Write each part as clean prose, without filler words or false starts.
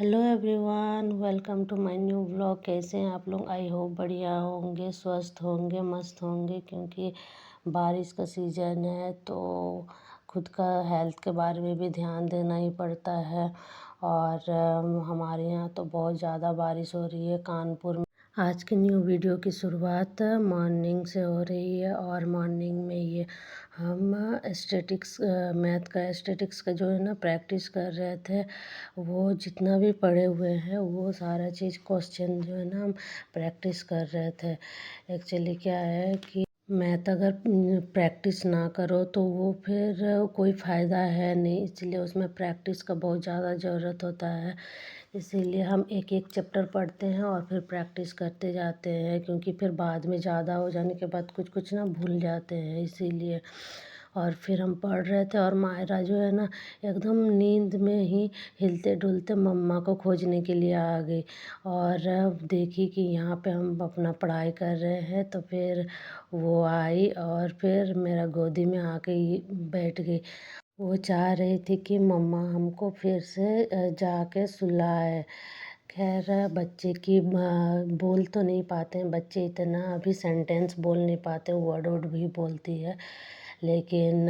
Hello everyone, welcome to my new vlog. कैसे हैं आप लोग? आई होप बढ़िया होंगे, स्वस्थ होंगे, मस्त होंगे, क्योंकि बारिश का सीज़न है तो खुद का हेल्थ के बारे में भी ध्यान देना ही पड़ता है। और हमारे यहाँ तो बहुत ज़्यादा बारिश हो रही है कानपुर में। आज की न्यू वीडियो की शुरुआत मॉर्निंग से हो रही है और मॉर्निंग में ये हम स्टैटिक्स मैथ का स्टैटिक्स का जो है ना प्रैक्टिस कर रहे थे। वो जितना भी पढ़े हुए हैं वो सारा चीज़ क्वेश्चन जो है ना हम प्रैक्टिस कर रहे थे। एक्चुअली क्या है कि मैथ अगर प्रैक्टिस ना करो तो वो फिर कोई फ़ायदा है नहीं, इसलिए उसमें प्रैक्टिस का बहुत ज़्यादा ज़रूरत होता है। इसीलिए हम एक एक चैप्टर पढ़ते हैं और फिर प्रैक्टिस करते जाते हैं, क्योंकि फिर बाद में ज़्यादा हो जाने के बाद कुछ कुछ ना भूल जाते हैं, इसीलिए। और फिर हम पढ़ रहे थे और मायरा जो है ना एकदम नींद में ही हिलते डुलते मम्मा को खोजने के लिए आ गई। और देखी कि यहाँ पे हम अपना पढ़ाई कर रहे हैं, तो फिर वो आई और फिर मेरा गोदी में आके बैठ गई। वो चाह रही थी कि मम्मा हमको फिर से जाके सुलाए। खैर बच्चे की बोल तो नहीं पाते हैं बच्चे, इतना अभी सेंटेंस बोल नहीं पाते, वर्ड वर्ड भी बोलती है, लेकिन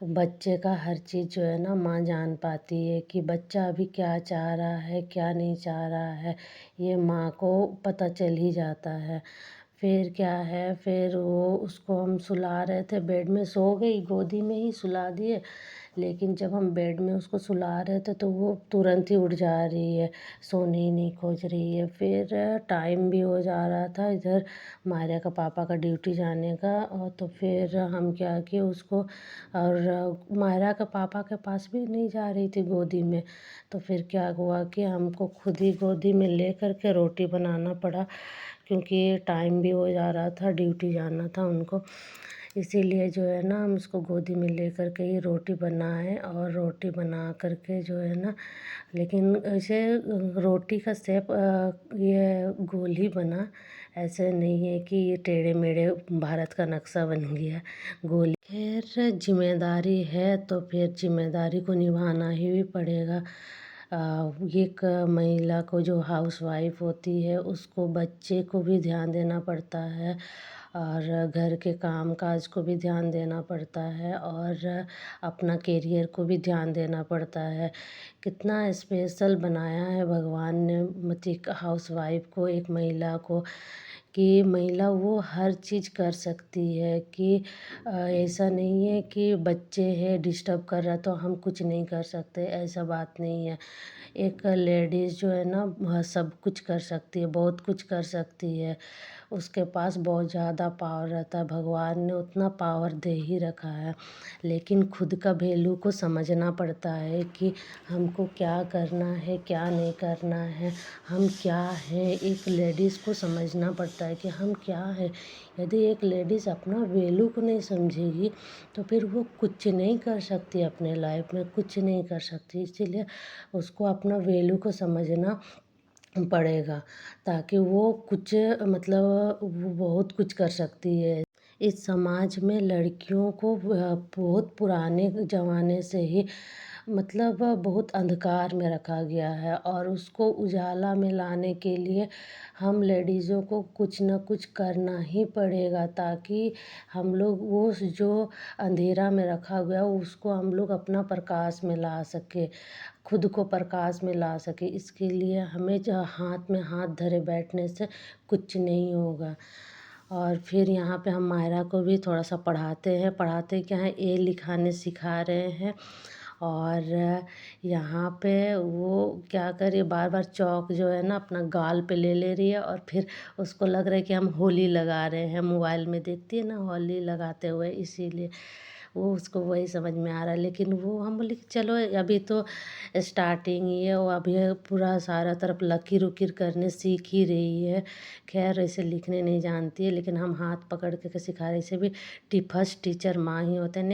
बच्चे का हर चीज़ जो है ना माँ जान पाती है कि बच्चा अभी क्या चाह रहा है क्या नहीं चाह रहा है, ये माँ को पता चल ही जाता है। फिर क्या है, फिर वो उसको हम सुला रहे थे, बेड में सो गई, गोदी में ही सुला दिए। लेकिन जब हम बेड में उसको सुला रहे थे तो वो तुरंत ही उठ जा रही है, सोने ही नहीं खोज रही है। फिर टाइम भी हो जा रहा था इधर मायरा का पापा का ड्यूटी जाने का, और तो फिर हम क्या किए उसको, और मायरा के पापा के पास भी नहीं जा रही थी गोदी में, तो फिर क्या हुआ कि हमको खुद ही गोदी में ले कर के रोटी बनाना पड़ा, क्योंकि टाइम भी हो जा रहा था, ड्यूटी जाना था उनको। इसीलिए जो है ना हम उसको गोदी में ले कर के ही रोटी बनाए, और रोटी बना कर के जो है ना, लेकिन ऐसे रोटी का शेप ये गोल ही बना, ऐसे नहीं है कि ये टेढ़े मेढ़े भारत का नक्शा बन गया, गोल। खैर जिम्मेदारी है तो फिर जिम्मेदारी को निभाना ही पड़ेगा। एक महिला को जो हाउसवाइफ होती है उसको बच्चे को भी ध्यान देना पड़ता है, और घर के काम काज को भी ध्यान देना पड़ता है, और अपना करियर को भी ध्यान देना पड़ता है। कितना स्पेशल बनाया है भगवान ने मतलब हाउसवाइफ को, एक महिला को, कि महिला वो हर चीज़ कर सकती है, कि ऐसा नहीं है कि बच्चे हैं डिस्टर्ब कर रहा तो हम कुछ नहीं कर सकते, ऐसा बात नहीं है। एक लेडीज़ जो है ना सब कुछ कर सकती है, बहुत कुछ कर सकती है, उसके पास बहुत ज़्यादा पावर रहता है, भगवान ने उतना पावर दे ही रखा है। लेकिन खुद का वैल्यू को समझना पड़ता है कि हमको क्या करना है क्या नहीं करना है, हम क्या हैं, एक लेडीज़ को समझना पड़ता है कि हम क्या हैं। यदि एक लेडीज़ अपना वैल्यू को नहीं समझेगी तो फिर वो कुछ नहीं कर सकती, अपने लाइफ में कुछ नहीं कर सकती, इसीलिए उसको अपना वैल्यू को समझना पड़ेगा, ताकि वो कुछ मतलब वो बहुत कुछ कर सकती है। इस समाज में लड़कियों को बहुत पुराने ज़माने से ही मतलब बहुत अंधकार में रखा गया है, और उसको उजाला में लाने के लिए हम लेडीज़ों को कुछ न कुछ करना ही पड़ेगा, ताकि हम लोग वो जो अंधेरा में रखा गया उसको हम लोग अपना प्रकाश में ला सके, खुद को प्रकाश में ला सके। इसके लिए हमें जो हाथ में हाथ धरे बैठने से कुछ नहीं होगा। और फिर यहाँ पे हम मायरा को भी थोड़ा सा पढ़ाते क्या है, ए लिखाने सिखा रहे हैं। और यहाँ पे वो क्या कर रही है, बार बार चौक जो है ना अपना गाल पे ले रही है, और फिर उसको लग रहा है कि हम होली लगा रहे हैं, मोबाइल में देखती है ना होली लगाते हुए, इसीलिए वो उसको वही समझ में आ रहा है। लेकिन वो हम बोले कि चलो अभी तो स्टार्टिंग ही है, वो अभी पूरा सारा तरफ लकीर उकीर करने सीख ही रही है। खैर ऐसे लिखने नहीं जानती है, लेकिन हम हाथ पकड़ के सिखा रहे, इसे भी फर्स्ट टीचर माँ ही होते हैं।